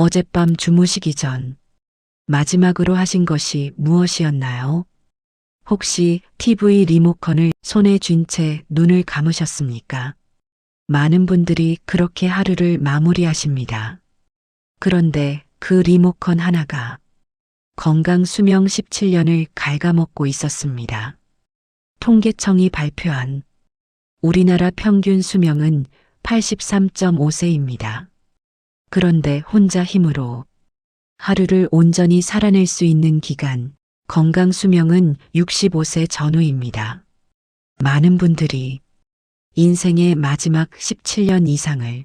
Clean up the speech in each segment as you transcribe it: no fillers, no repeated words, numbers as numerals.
어젯밤 주무시기 전 마지막으로 하신 것이 무엇이었나요? 혹시 TV 리모컨을 손에 쥔 채 눈을 감으셨습니까? 많은 분들이 그렇게 하루를 마무리하십니다. 그런데 그 리모컨 하나가 건강 수명 17년을 갉아먹고 있었습니다. 통계청이 발표한 우리나라 평균 수명은 83.5세입니다. 그런데 혼자 힘으로 하루를 온전히 살아낼 수 있는 기간, 건강 수명은 65세 전후입니다. 많은 분들이 인생의 마지막 17년 이상을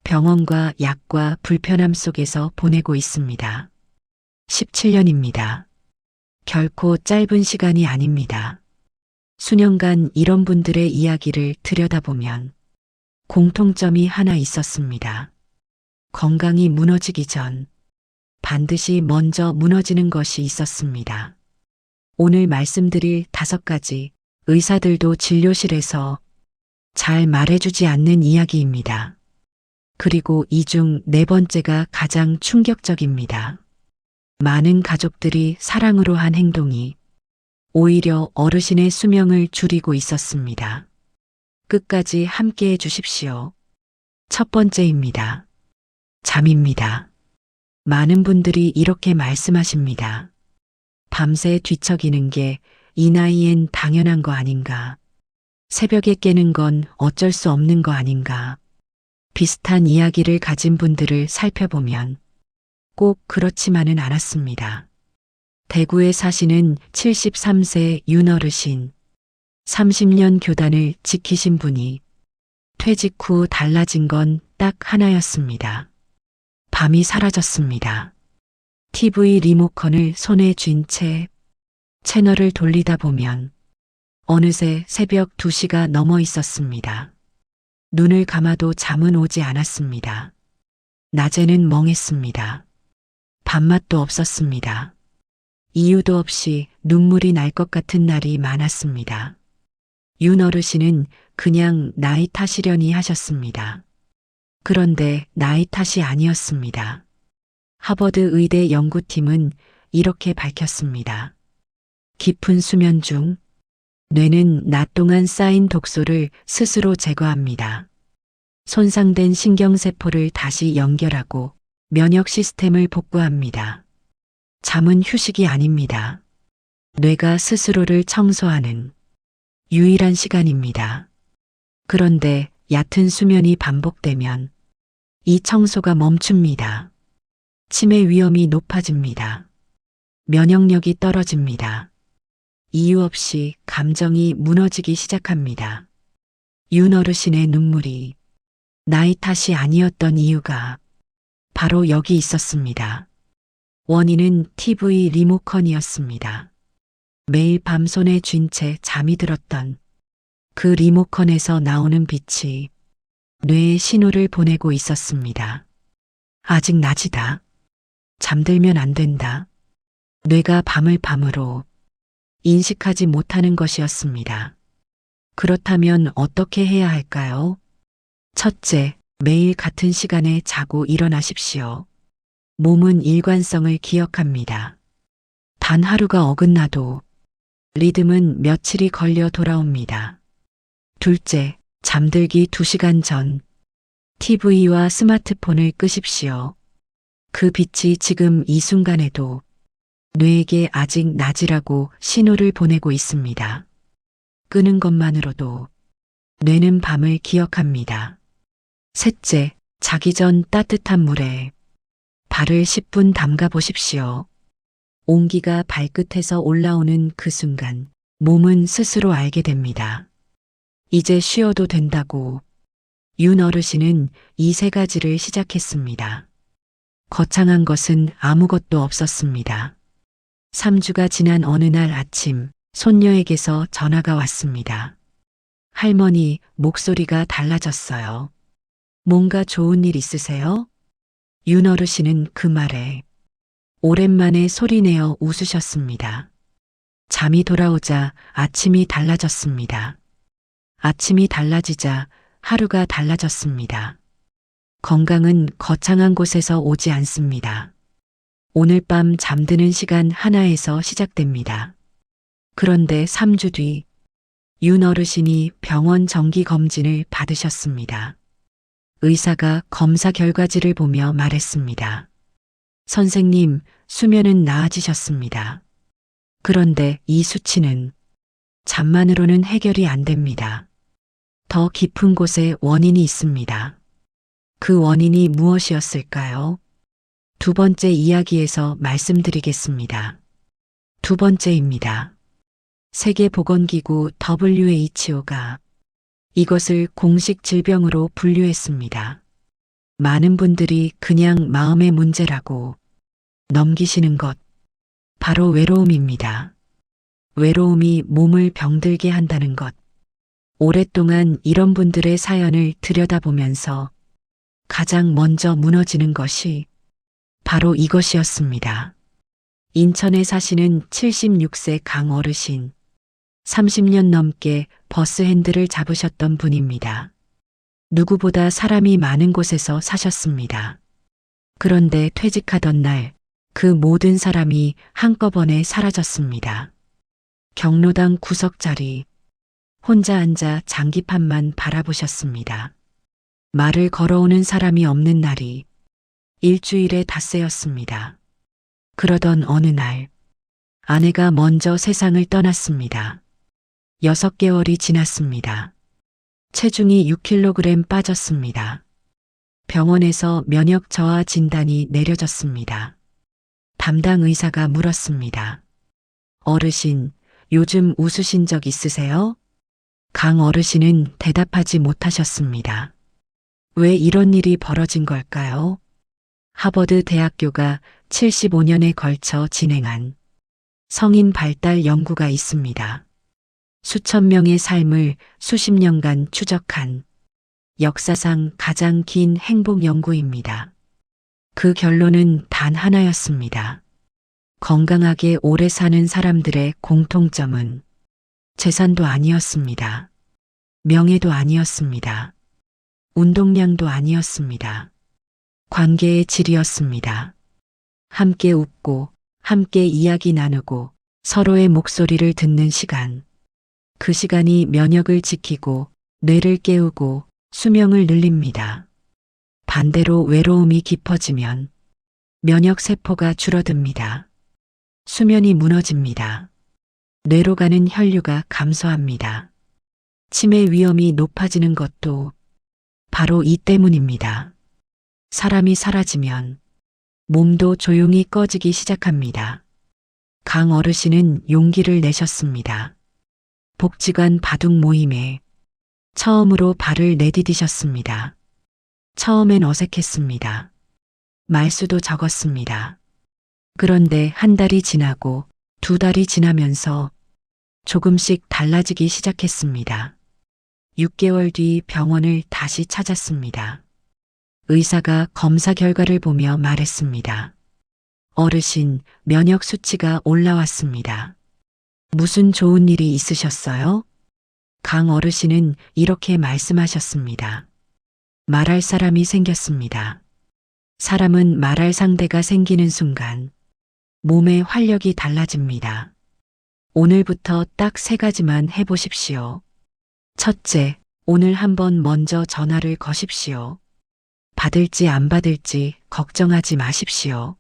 병원과 약과 불편함 속에서 보내고 있습니다. 17년입니다. 결코 짧은 시간이 아닙니다. 수년간 이런 분들의 이야기를 들여다보면 공통점이 하나 있었습니다. 건강이 무너지기 전 반드시 먼저 무너지는 것이 있었습니다. 오늘 말씀드릴 5가지 의사들도 진료실에서 잘 말해주지 않는 이야기입니다. 그리고 이 중 4번째가 가장 충격적입니다. 많은 가족들이 사랑으로 한 행동이 오히려 어르신의 수명을 줄이고 있었습니다. 끝까지 함께 해주십시오. 첫 번째입니다. 잠입니다. 많은 분들이 이렇게 말씀하십니다. 밤새 뒤척이는 게 이 나이엔 당연한 거 아닌가? 새벽에 깨는 건 어쩔 수 없는 거 아닌가? 비슷한 이야기를 가진 분들을 살펴보면 꼭 그렇지만은 않았습니다. 대구에 사시는 73세 윤어르신, 30년 교단을 지키신 분이 퇴직 후 달라진 건 딱 하나였습니다. 밤이 사라졌습니다. TV 리모컨을 손에 쥔 채 채널을 돌리다 보면 어느새 새벽 2시가 넘어 있었습니다. 눈을 감아도 잠은 오지 않았습니다. 낮에는 멍했습니다. 밥맛도 없었습니다. 이유도 없이 눈물이 날 것 같은 날이 많았습니다. 윤 어르신은 그냥 나이 탓이려니 하셨습니다. 그런데 나이 탓이 아니었습니다. 하버드 의대 연구팀은 이렇게 밝혔습니다. 깊은 수면 중 뇌는 낮 동안 쌓인 독소를 스스로 제거합니다. 손상된 신경세포를 다시 연결하고 면역 시스템을 복구합니다. 잠은 휴식이 아닙니다. 뇌가 스스로를 청소하는 유일한 시간입니다. 그런데 얕은 수면이 반복되면 이 청소가 멈춥니다. 치매 위험이 높아집니다. 면역력이 떨어집니다. 이유 없이 감정이 무너지기 시작합니다. 윤 어르신의 눈물이 나이 탓이 아니었던 이유가 바로 여기 있었습니다. 원인은 TV 리모컨이었습니다. 매일 밤 손에 쥔 채 잠이 들었던 그 리모컨에서 나오는 빛이 뇌에 신호를 보내고 있었습니다. 아직 낮이다. 잠들면 안 된다. 뇌가 밤을 밤으로 인식하지 못하는 것이었습니다. 그렇다면 어떻게 해야 할까요? 첫째, 매일 같은 시간에 자고 일어나십시오. 몸은 일관성을 기억합니다. 단 하루가 어긋나도 리듬은 며칠이 걸려 돌아옵니다. 둘째, 잠들기 2시간 전 TV와 스마트폰을 끄십시오. 그 빛이 지금 이 순간에도 뇌에게 아직 낮이라고 신호를 보내고 있습니다. 끄는 것만으로도 뇌는 밤을 기억합니다. 셋째, 자기 전 따뜻한 물에 발을 10분 담가 보십시오. 온기가 발끝에서 올라오는 그 순간 몸은 스스로 알게 됩니다. 이제 쉬어도 된다고. 윤 어르신은 이 3가지를 시작했습니다. 거창한 것은 아무것도 없었습니다. 3주가 지난 어느 날 아침 손녀에게서 전화가 왔습니다. 할머니, 목소리가 달라졌어요. 뭔가 좋은 일 있으세요? 윤 어르신은 그 말에 오랜만에 소리내어 웃으셨습니다. 잠이 돌아오자 아침이 달라졌습니다. 아침이 달라지자 하루가 달라졌습니다. 건강은 거창한 곳에서 오지 않습니다. 오늘 밤 잠드는 시간 하나에서 시작됩니다. 그런데 3주 뒤, 윤 어르신이 병원 정기 검진을 받으셨습니다. 의사가 검사 결과지를 보며 말했습니다. 선생님, 수면은 나아지셨습니다. 그런데 이 수치는 잠만으로는 해결이 안 됩니다. 더 깊은 곳에 원인이 있습니다. 그 원인이 무엇이었을까요? 두 번째 이야기에서 말씀드리겠습니다. 두 번째입니다. 세계보건기구 WHO가 이것을 공식 질병으로 분류했습니다. 많은 분들이 그냥 마음의 문제라고 넘기시는 것, 바로 외로움입니다. 외로움이 몸을 병들게 한다는 것. 오랫동안 이런 분들의 사연을 들여다보면서 가장 먼저 무너지는 것이 바로 이것이었습니다. 인천에 사시는 76세 강 어르신, 30년 넘게 버스 핸들을 잡으셨던 분입니다. 누구보다 사람이 많은 곳에서 사셨습니다. 그런데 퇴직하던 날, 그 모든 사람이 한꺼번에 사라졌습니다. 경로당 구석자리, 혼자 앉아 장기판만 바라보셨습니다. 말을 걸어오는 사람이 없는 날이 일주일에 닷새였습니다. 그러던 어느 날, 아내가 먼저 세상을 떠났습니다. 6개월이 지났습니다. 체중이 6kg 빠졌습니다. 병원에서 면역 저하 진단이 내려졌습니다. 담당 의사가 물었습니다. 어르신, 요즘 웃으신 적 있으세요? 강 어르신은 대답하지 못하셨습니다. 왜 이런 일이 벌어진 걸까요? 하버드 대학교가 75년에 걸쳐 진행한 성인 발달 연구가 있습니다. 수천 명의 삶을 수십 년간 추적한 역사상 가장 긴 행복 연구입니다. 그 결론은 단 하나였습니다. 건강하게 오래 사는 사람들의 공통점은 재산도 아니었습니다. 명예도 아니었습니다. 운동량도 아니었습니다. 관계의 질이었습니다. 함께 웃고, 함께 이야기 나누고, 서로의 목소리를 듣는 시간. 그 시간이 면역을 지키고, 뇌를 깨우고, 수명을 늘립니다. 반대로 외로움이 깊어지면 면역 세포가 줄어듭니다. 수면이 무너집니다. 뇌로 가는 혈류가 감소합니다. 치매 위험이 높아지는 것도 바로 이 때문입니다. 사람이 사라지면 몸도 조용히 꺼지기 시작합니다. 강 어르신은 용기를 내셨습니다. 복지관 바둑 모임에 처음으로 발을 내디디셨습니다. 처음엔 어색했습니다. 말수도 적었습니다. 그런데 한 달이 지나고 2달이 지나면서 조금씩 달라지기 시작했습니다. 6개월 뒤 병원을 다시 찾았습니다. 의사가 검사 결과를 보며 말했습니다. 어르신, 면역 수치가 올라왔습니다. 무슨 좋은 일이 있으셨어요? 강 어르신은 이렇게 말씀하셨습니다. 말할 사람이 생겼습니다. 사람은 말할 상대가 생기는 순간 몸의 활력이 달라집니다. 오늘부터 딱 3가지만 해보십시오. 첫째, 오늘 한번 먼저 전화를 거십시오. 받을지 안 받을지 걱정하지 마십시오.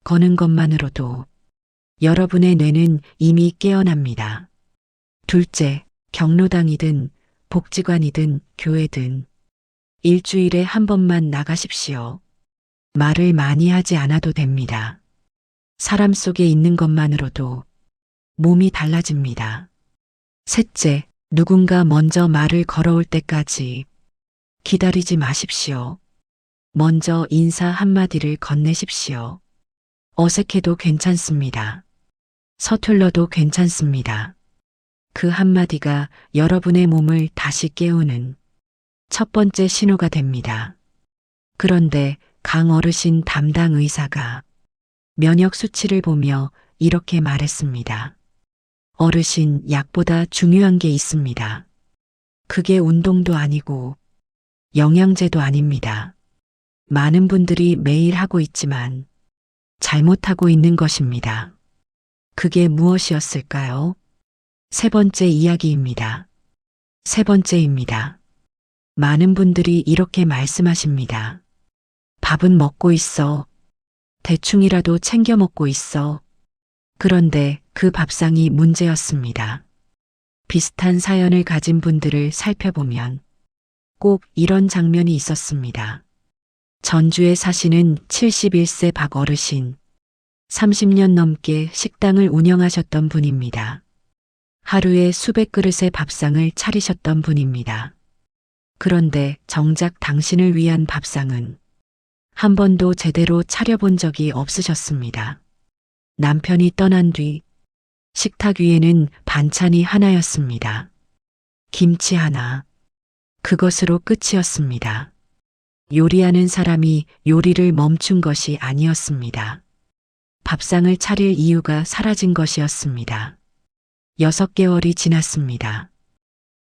거는 것만으로도 여러분의 뇌는 이미 깨어납니다. 둘째, 경로당이든 복지관이든 교회든 일주일에 한 번만 나가십시오. 말을 많이 하지 않아도 됩니다. 사람 속에 있는 것만으로도 몸이 달라집니다. 셋째, 누군가 먼저 말을 걸어올 때까지 기다리지 마십시오. 먼저 인사 한마디를 건네십시오. 어색해도 괜찮습니다. 서툴러도 괜찮습니다. 그 한마디가 여러분의 몸을 다시 깨우는 첫 번째 신호가 됩니다. 그런데 강 어르신 담당 의사가 면역 수치를 보며 이렇게 말했습니다. 어르신, 약보다 중요한 게 있습니다. 그게 운동도 아니고 영양제도 아닙니다. 많은 분들이 매일 하고 있지만 잘못하고 있는 것입니다. 그게 무엇이었을까요? 세 번째 이야기입니다. 세 번째입니다. 많은 분들이 이렇게 말씀하십니다. 밥은 먹고 있어. 대충이라도 챙겨 먹고 있어. 그런데 그 밥상이 문제였습니다. 비슷한 사연을 가진 분들을 살펴보면 꼭 이런 장면이 있었습니다. 전주에 사시는 71세 박 어르신, 30년 넘게 식당을 운영하셨던 분입니다. 하루에 수백 그릇의 밥상을 차리셨던 분입니다. 그런데 정작 당신을 위한 밥상은 한 번도 제대로 차려본 적이 없으셨습니다. 남편이 떠난 뒤 식탁 위에는 반찬이 하나였습니다. 김치 하나. 그것으로 끝이었습니다. 요리하는 사람이 요리를 멈춘 것이 아니었습니다. 밥상을 차릴 이유가 사라진 것이었습니다. 6개월이 지났습니다.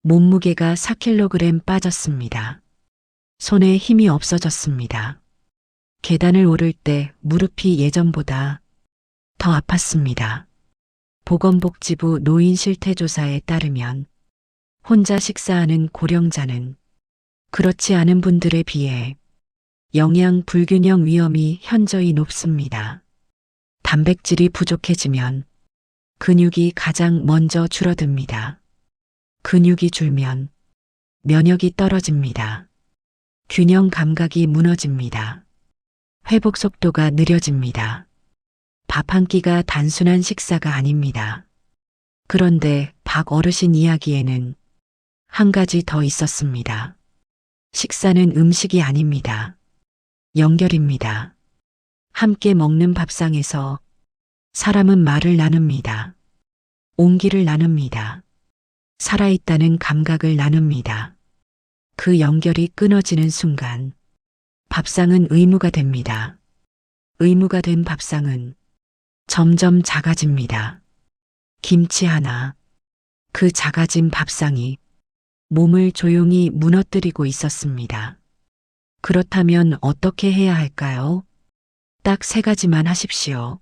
몸무게가 4kg 빠졌습니다. 손에 힘이 없어졌습니다. 계단을 오를 때 무릎이 예전보다 더 아팠습니다. 보건복지부 노인실태조사에 따르면 혼자 식사하는 고령자는 그렇지 않은 분들에 비해 영양 불균형 위험이 현저히 높습니다. 단백질이 부족해지면 근육이 가장 먼저 줄어듭니다. 근육이 줄면 면역이 떨어집니다. 균형 감각이 무너집니다. 회복 속도가 느려집니다. 밥 한 끼가 단순한 식사가 아닙니다. 그런데 박 어르신 이야기에는 한 가지 더 있었습니다. 식사는 음식이 아닙니다. 연결입니다. 함께 먹는 밥상에서 사람은 말을 나눕니다. 온기를 나눕니다. 살아있다는 감각을 나눕니다. 그 연결이 끊어지는 순간 밥상은 의무가 됩니다. 의무가 된 밥상은 점점 작아집니다. 김치 하나, 그 작아진 밥상이 몸을 조용히 무너뜨리고 있었습니다. 그렇다면 어떻게 해야 할까요? 딱 3가지만 하십시오.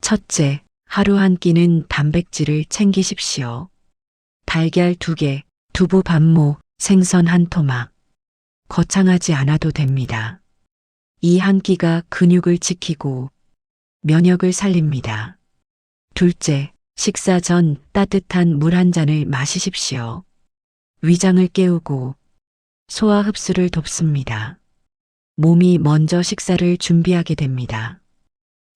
첫째, 하루 한 끼는 단백질을 챙기십시오. 달걀 2개, 두부 반모, 생선 한 토막. 거창하지 않아도 됩니다. 이 한 끼가 근육을 지키고 면역을 살립니다. 둘째, 식사 전 따뜻한 물 한 잔을 마시십시오. 위장을 깨우고 소화 흡수를 돕습니다. 몸이 먼저 식사를 준비하게 됩니다.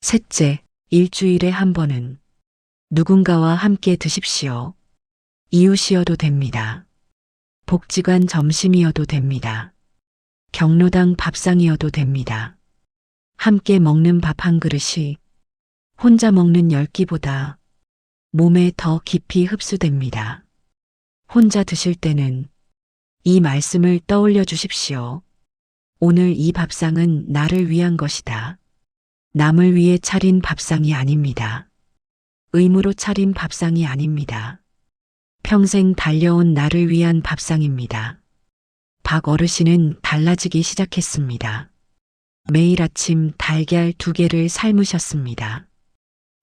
셋째, 일주일에 한 번은 누군가와 함께 드십시오. 이웃이어도 됩니다. 복지관 점심이어도 됩니다. 경로당 밥상이어도 됩니다. 함께 먹는 밥 한 그릇이 혼자 먹는 10끼보다 몸에 더 깊이 흡수됩니다. 혼자 드실 때는 이 말씀을 떠올려 주십시오. 오늘 이 밥상은 나를 위한 것이다. 남을 위해 차린 밥상이 아닙니다. 의무로 차린 밥상이 아닙니다. 평생 달려온 나를 위한 밥상입니다. 박 어르신은 달라지기 시작했습니다. 매일 아침 달걀 2개를 삶으셨습니다.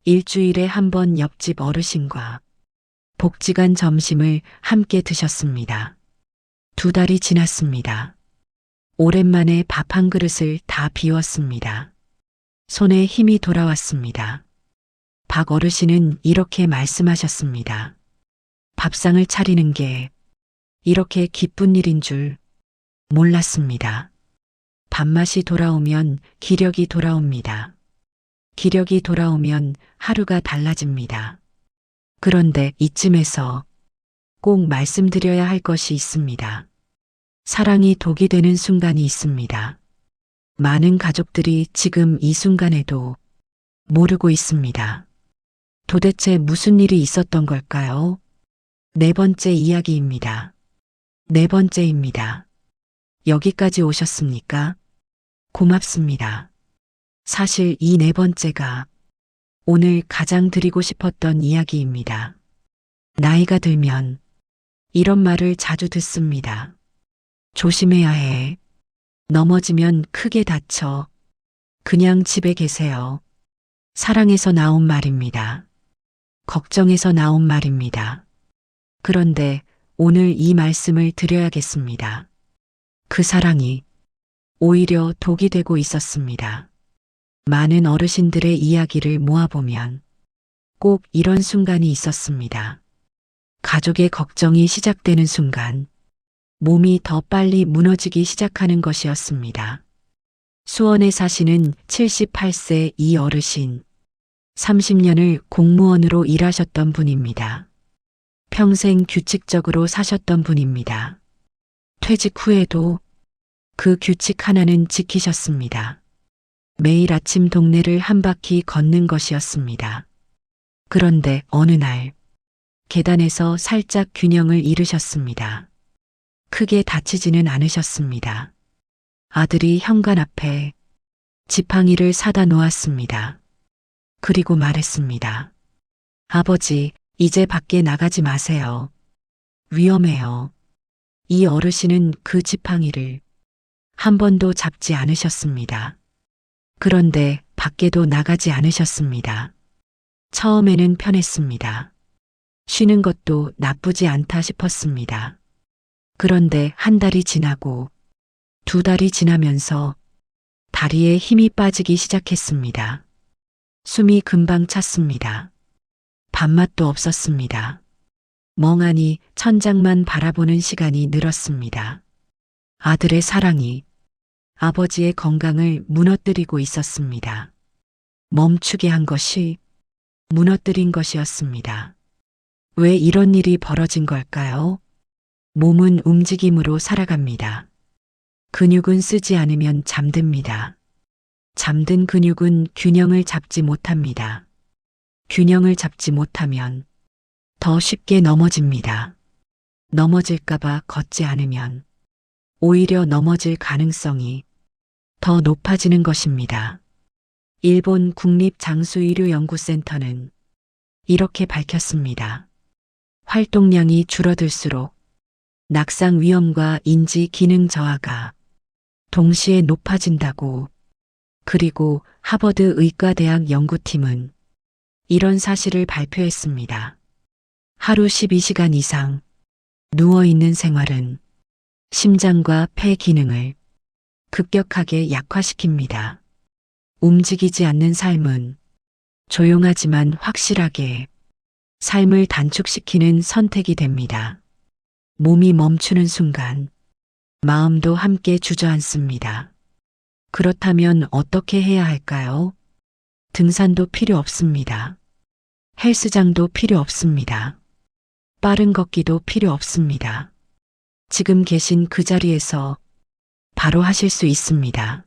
일주일에 한 번 옆집 어르신과 복지관 점심을 함께 드셨습니다. 2달이 지났습니다. 오랜만에 밥 한 그릇을 다 비웠습니다. 손에 힘이 돌아왔습니다. 박 어르신은 이렇게 말씀하셨습니다. 밥상을 차리는 게 이렇게 기쁜 일인 줄 몰랐습니다. 밥맛이 돌아오면 기력이 돌아옵니다. 기력이 돌아오면 하루가 달라집니다. 그런데 이쯤에서 꼭 말씀드려야 할 것이 있습니다. 사랑이 독이 되는 순간이 있습니다. 많은 가족들이 지금 이 순간에도 모르고 있습니다. 도대체 무슨 일이 있었던 걸까요? 4번째 이야기입니다. 4번째입니다. 여기까지 오셨습니까? 고맙습니다. 사실 이 4번째가 오늘 가장 드리고 싶었던 이야기입니다. 나이가 들면 이런 말을 자주 듣습니다. 조심해야 해. 넘어지면 크게 다쳐. 그냥 집에 계세요. 사랑에서 나온 말입니다. 걱정에서 나온 말입니다. 그런데 오늘 이 말씀을 드려야겠습니다. 그 사랑이 오히려 독이 되고 있었습니다. 많은 어르신들의 이야기를 모아보면 꼭 이런 순간이 있었습니다. 가족의 걱정이 시작되는 순간 몸이 더 빨리 무너지기 시작하는 것이었습니다. 수원에 사시는 78세 이 어르신, 30년을 공무원으로 일하셨던 분입니다. 평생 규칙적으로 사셨던 분입니다. 퇴직 후에도 그 규칙 하나는 지키셨습니다. 매일 아침 동네를 한 바퀴 걷는 것이었습니다. 그런데 어느 날 계단에서 살짝 균형을 잃으셨습니다. 크게 다치지는 않으셨습니다. 아들이 현관 앞에 지팡이를 사다 놓았습니다. 그리고 말했습니다. 아버지, 이제 밖에 나가지 마세요. 위험해요. 이 어르신은 그 지팡이를 한 번도 잡지 않으셨습니다. 그런데 밖에도 나가지 않으셨습니다. 처음에는 편했습니다. 쉬는 것도 나쁘지 않다 싶었습니다. 그런데 한 달이 지나고 두 달이 지나면서 다리에 힘이 빠지기 시작했습니다. 숨이 금방 찼습니다. 밥맛도 없었습니다. 멍하니 천장만 바라보는 시간이 늘었습니다. 아들의 사랑이 아버지의 건강을 무너뜨리고 있었습니다. 멈추게 한 것이 무너뜨린 것이었습니다. 왜 이런 일이 벌어진 걸까요? 몸은 움직임으로 살아갑니다. 근육은 쓰지 않으면 잠듭니다. 잠든 근육은 균형을 잡지 못합니다. 균형을 잡지 못하면 더 쉽게 넘어집니다. 넘어질까봐 걷지 않으면 오히려 넘어질 가능성이 더 높아지는 것입니다. 일본 국립장수의료연구센터는 이렇게 밝혔습니다. 활동량이 줄어들수록 낙상 위험과 인지 기능 저하가 동시에 높아진다고. 그리고 하버드 의과대학 연구팀은 이런 사실을 발표했습니다. 하루 12시간 이상 누워있는 생활은 심장과 폐 기능을 급격하게 약화시킵니다. 움직이지 않는 삶은 조용하지만 확실하게 삶을 단축시키는 선택이 됩니다. 몸이 멈추는 순간 마음도 함께 주저앉습니다. 그렇다면 어떻게 해야 할까요? 등산도 필요 없습니다. 헬스장도 필요 없습니다. 빠른 걷기도 필요 없습니다. 지금 계신 그 자리에서 바로 하실 수 있습니다.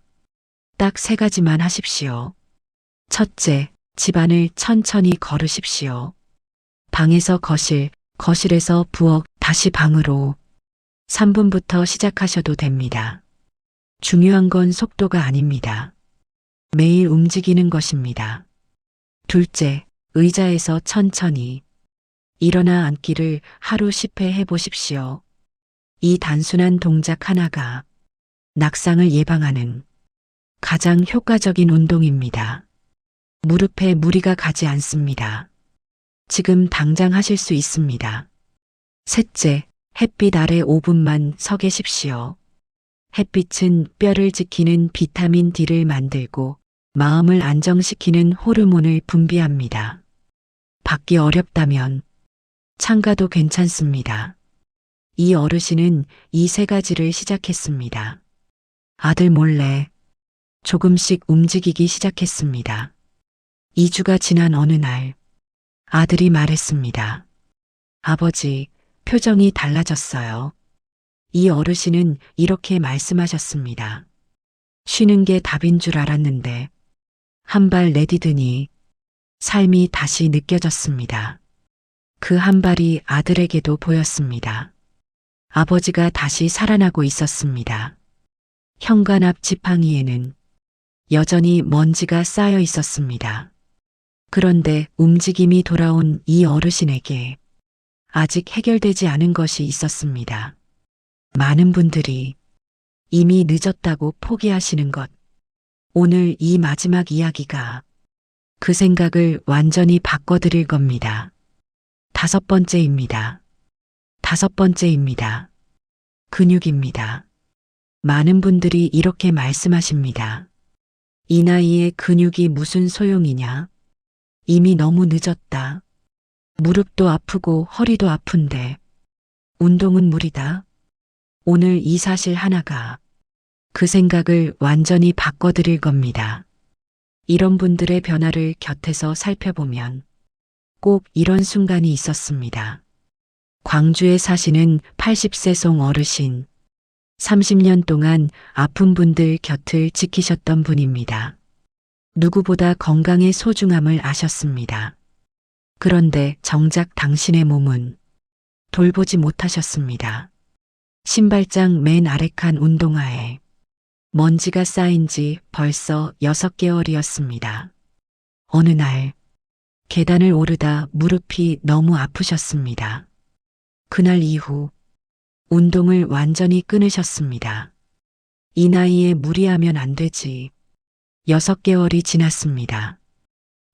딱 3가지만 하십시오. 첫째, 집안을 천천히 걸으십시오. 방에서 거실, 거실에서 부엌, 다시 방으로 3분부터 시작하셔도 됩니다. 중요한 건 속도가 아닙니다. 매일 움직이는 것입니다. 둘째, 의자에서 천천히 일어나 앉기를 하루 10회 해보십시오. 이 단순한 동작 하나가 낙상을 예방하는 가장 효과적인 운동입니다. 무릎에 무리가 가지 않습니다. 지금 당장 하실 수 있습니다. 셋째, 햇빛 아래 5분만 서 계십시오. 햇빛은 뼈를 지키는 비타민 D를 만들고 마음을 안정시키는 호르몬을 분비합니다. 받기 어렵다면 창가도 괜찮습니다. 이 어르신은 이 3가지를 시작했습니다. 아들 몰래 조금씩 움직이기 시작했습니다. 2주가 지난 어느 날 아들이 말했습니다. 아버지, 표정이 달라졌어요. 이 어르신은 이렇게 말씀하셨습니다. 쉬는 게 답인 줄 알았는데 한 발 내디드니 삶이 다시 느껴졌습니다. 그 한 발이 아들에게도 보였습니다. 아버지가 다시 살아나고 있었습니다. 현관 앞 지팡이에는 여전히 먼지가 쌓여 있었습니다. 그런데 움직임이 돌아온 이 어르신에게 아직 해결되지 않은 것이 있었습니다. 많은 분들이 이미 늦었다고 포기하시는 것. 오늘 이 마지막 이야기가 그 생각을 완전히 바꿔드릴 겁니다. 다섯 번째입니다. 다섯 번째입니다. 근육입니다. 많은 분들이 이렇게 말씀하십니다. 이 나이에 근육이 무슨 소용이냐? 이미 너무 늦었다. 무릎도 아프고 허리도 아픈데 운동은 무리다. 오늘 이 사실 하나가 그 생각을 완전히 바꿔드릴 겁니다. 이런 분들의 변화를 곁에서 살펴보면 꼭 이런 순간이 있었습니다. 광주에 사시는 80세 송 어르신, 30년 동안 아픈 분들 곁을 지키셨던 분입니다. 누구보다 건강의 소중함을 아셨습니다. 그런데 정작 당신의 몸은 돌보지 못하셨습니다. 신발장 맨 아래 칸 운동화에 먼지가 쌓인 지 벌써 6개월이었습니다. 어느 날 계단을 오르다 무릎이 너무 아프셨습니다. 그날 이후 운동을 완전히 끊으셨습니다. 이 나이에 무리하면 안 되지. 6개월이 지났습니다.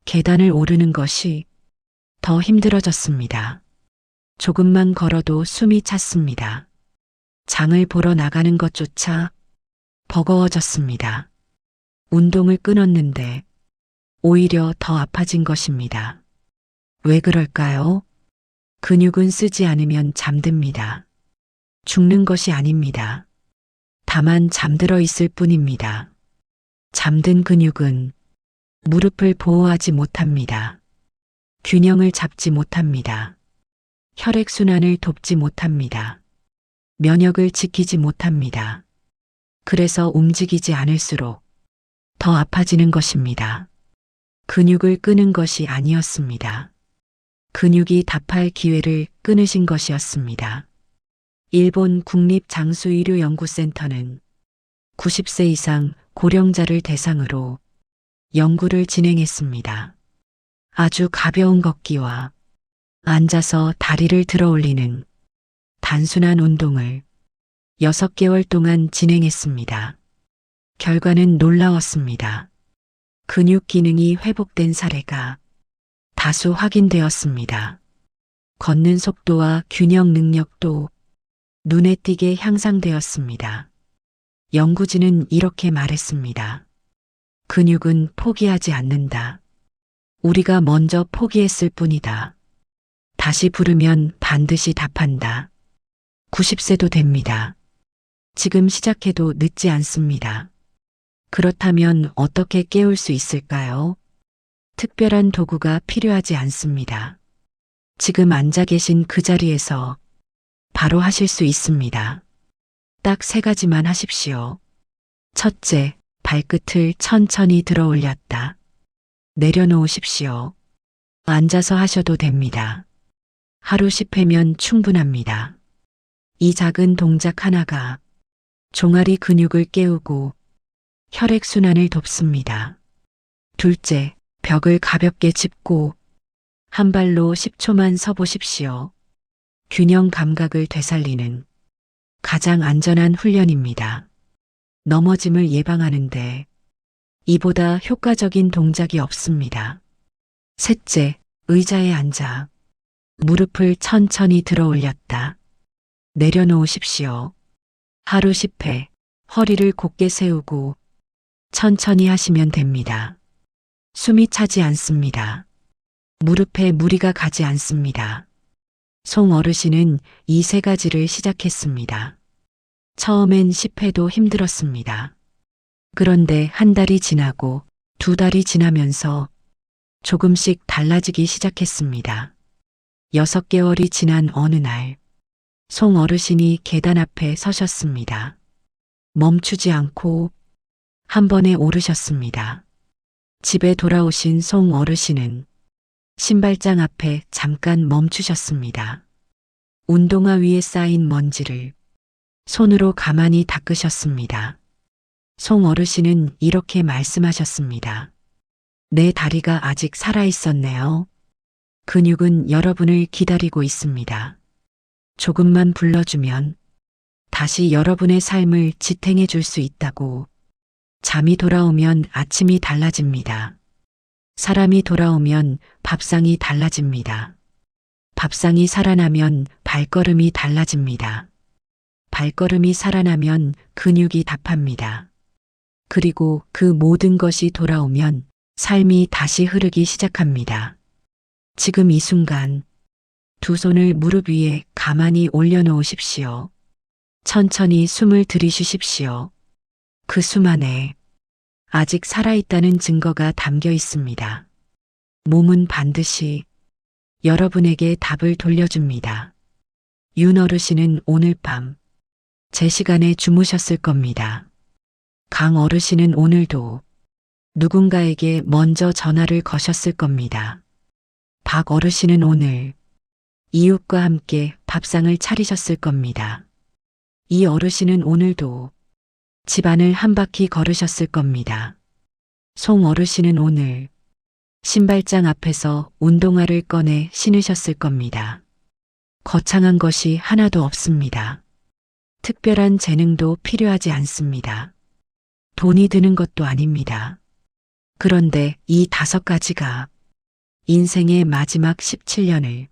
계단을 오르는 것이 더 힘들어졌습니다. 조금만 걸어도 숨이 찼습니다. 장을 보러 나가는 것조차 버거워졌습니다. 운동을 끊었는데 오히려 더 아파진 것입니다. 왜 그럴까요? 근육은 쓰지 않으면 잠듭니다. 죽는 것이 아닙니다. 다만 잠들어 있을 뿐입니다. 잠든 근육은 무릎을 보호하지 못합니다. 균형을 잡지 못합니다. 혈액순환을 돕지 못합니다. 면역을 지키지 못합니다. 그래서 움직이지 않을수록 더 아파지는 것입니다. 근육을 끄는 것이 아니었습니다. 근육이 답할 기회를 끊으신 것이었습니다. 일본 국립장수의료연구센터는 90세 이상 고령자를 대상으로 연구를 진행했습니다. 아주 가벼운 걷기와 앉아서 다리를 들어 올리는 단순한 운동을 6개월 동안 진행했습니다. 결과는 놀라웠습니다. 근육 기능이 회복된 사례가 다수 확인되었습니다. 걷는 속도와 균형 능력도 눈에 띄게 향상되었습니다. 연구진은 이렇게 말했습니다. 근육은 포기하지 않는다. 우리가 먼저 포기했을 뿐이다. 다시 부르면 반드시 답한다. 90세도 됩니다. 지금 시작해도 늦지 않습니다. 그렇다면 어떻게 깨울 수 있을까요? 특별한 도구가 필요하지 않습니다. 지금 앉아 계신 그 자리에서 바로 하실 수 있습니다. 딱 3가지만 하십시오. 첫째, 발끝을 천천히 들어 올렸다. 내려놓으십시오. 앉아서 하셔도 됩니다. 하루 10회면 충분합니다. 이 작은 동작 하나가 종아리 근육을 깨우고 혈액순환을 돕습니다. 둘째, 벽을 가볍게 짚고 한 발로 10초만 서보십시오. 균형 감각을 되살리는 가장 안전한 훈련입니다. 넘어짐을 예방하는데 이보다 효과적인 동작이 없습니다. 셋째, 의자에 앉아 무릎을 천천히 들어 올렸다. 내려놓으십시오. 하루 10회 허리를 곧게 세우고 천천히 하시면 됩니다. 숨이 차지 않습니다. 무릎에 무리가 가지 않습니다. 송 어르신은 이 3가지를 시작했습니다. 처음엔 10회도 힘들었습니다. 그런데 한 달이 지나고 2달이 지나면서 조금씩 달라지기 시작했습니다. 6개월이 지난 어느 날, 송 어르신이 계단 앞에 서셨습니다. 멈추지 않고 한 번에 오르셨습니다. 집에 돌아오신 송 어르신은 신발장 앞에 잠깐 멈추셨습니다. 운동화 위에 쌓인 먼지를 손으로 가만히 닦으셨습니다. 송 어르신은 이렇게 말씀하셨습니다. 내 다리가 아직 살아있었네요. 근육은 여러분을 기다리고 있습니다. 조금만 불러주면 다시 여러분의 삶을 지탱해 줄 수 있다고. 잠이 돌아오면 아침이 달라집니다. 사람이 돌아오면 밥상이 달라집니다. 밥상이 살아나면 발걸음이 달라집니다. 발걸음이 살아나면 근육이 답합니다. 그리고 그 모든 것이 돌아오면 삶이 다시 흐르기 시작합니다. 지금 이 순간 두 손을 무릎 위에 가만히 올려놓으십시오. 천천히 숨을 들이쉬십시오. 그 숨 안에 아직 살아있다는 증거가 담겨 있습니다. 몸은 반드시 여러분에게 답을 돌려줍니다. 윤 어르신은 오늘 밤 제 시간에 주무셨을 겁니다. 강 어르신은 오늘도 누군가에게 먼저 전화를 거셨을 겁니다. 박 어르신은 오늘 이웃과 함께 밥상을 차리셨을 겁니다. 이 어르신은 오늘도 집안을 한 바퀴 걸으셨을 겁니다. 송 어르신은 오늘 신발장 앞에서 운동화를 꺼내 신으셨을 겁니다. 거창한 것이 하나도 없습니다. 특별한 재능도 필요하지 않습니다. 돈이 드는 것도 아닙니다. 그런데 이 5가지가 인생의 마지막 17년을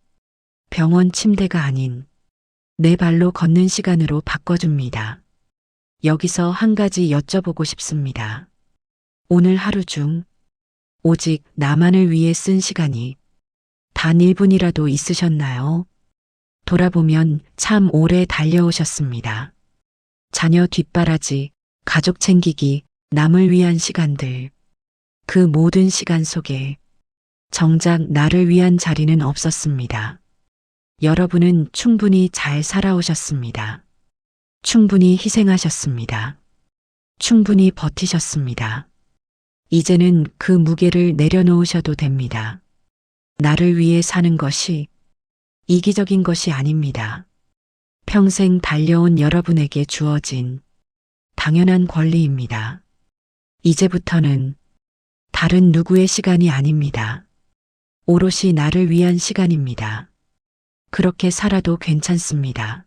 병원 침대가 아닌 내 발로 걷는 시간으로 바꿔줍니다. 여기서 한 가지 여쭤보고 싶습니다. 오늘 하루 중 오직 나만을 위해 쓴 시간이 단 1분이라도 있으셨나요? 돌아보면 참 오래 달려오셨습니다. 자녀 뒷바라지, 가족 챙기기, 남을 위한 시간들. 그 모든 시간 속에 정작 나를 위한 자리는 없었습니다. 여러분은 충분히 잘 살아오셨습니다. 충분히 희생하셨습니다. 충분히 버티셨습니다. 이제는 그 무게를 내려놓으셔도 됩니다. 나를 위해 사는 것이 이기적인 것이 아닙니다. 평생 달려온 여러분에게 주어진 당연한 권리입니다. 이제부터는 다른 누구의 시간이 아닙니다. 오롯이 나를 위한 시간입니다. 그렇게 살아도 괜찮습니다.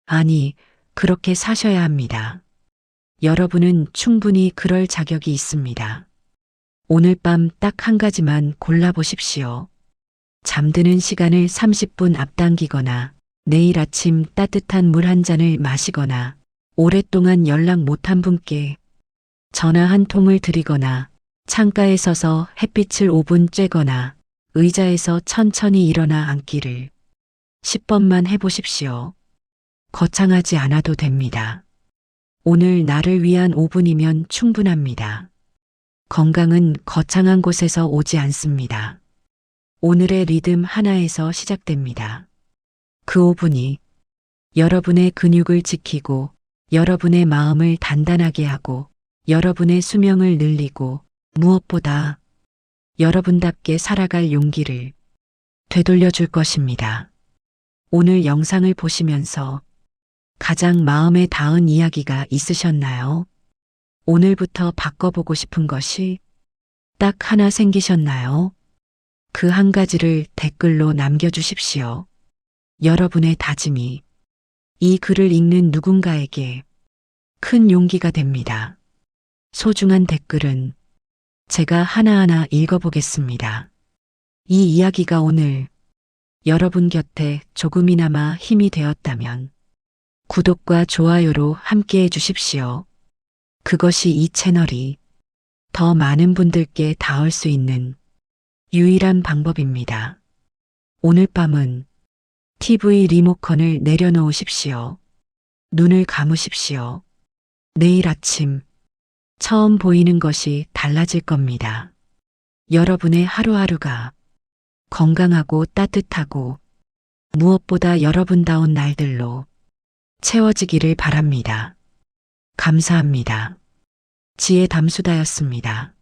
아니, 그렇게 사셔야 합니다. 여러분은 충분히 그럴 자격이 있습니다. 오늘 밤 딱 한 가지만 골라보십시오. 잠드는 시간을 30분 앞당기거나 내일 아침 따뜻한 물 한 잔을 마시거나 오랫동안 연락 못한 분께 전화 한 통을 드리거나 창가에 서서 햇빛을 5분 쬐거나 의자에서 천천히 일어나 앉기를 10번만 해보십시오. 거창하지 않아도 됩니다. 오늘 나를 위한 5분이면 충분합니다. 건강은 거창한 곳에서 오지 않습니다. 오늘의 리듬 하나에서 시작됩니다. 그 5분이 여러분의 근육을 지키고 여러분의 마음을 단단하게 하고 여러분의 수명을 늘리고 무엇보다 여러분답게 살아갈 용기를 되돌려 줄 것입니다. 오늘 영상을 보시면서 가장 마음에 닿은 이야기가 있으셨나요? 오늘부터 바꿔보고 싶은 것이 딱 하나 생기셨나요? 그 한 가지를 댓글로 남겨주십시오. 여러분의 다짐이 이 글을 읽는 누군가에게 큰 용기가 됩니다. 소중한 댓글은 제가 하나하나 읽어보겠습니다. 이 이야기가 오늘 여러분 곁에 조금이나마 힘이 되었다면 구독과 좋아요로 함께 해주십시오. 그것이 이 채널이 더 많은 분들께 닿을 수 있는 유일한 방법입니다. 오늘 밤은 TV 리모컨을 내려놓으십시오. 눈을 감으십시오. 내일 아침 처음 보이는 것이 달라질 겁니다. 여러분의 하루하루가 건강하고 따뜻하고 무엇보다 여러분다운 날들로 채워지기를 바랍니다. 감사합니다. 지혜 담수다였습니다.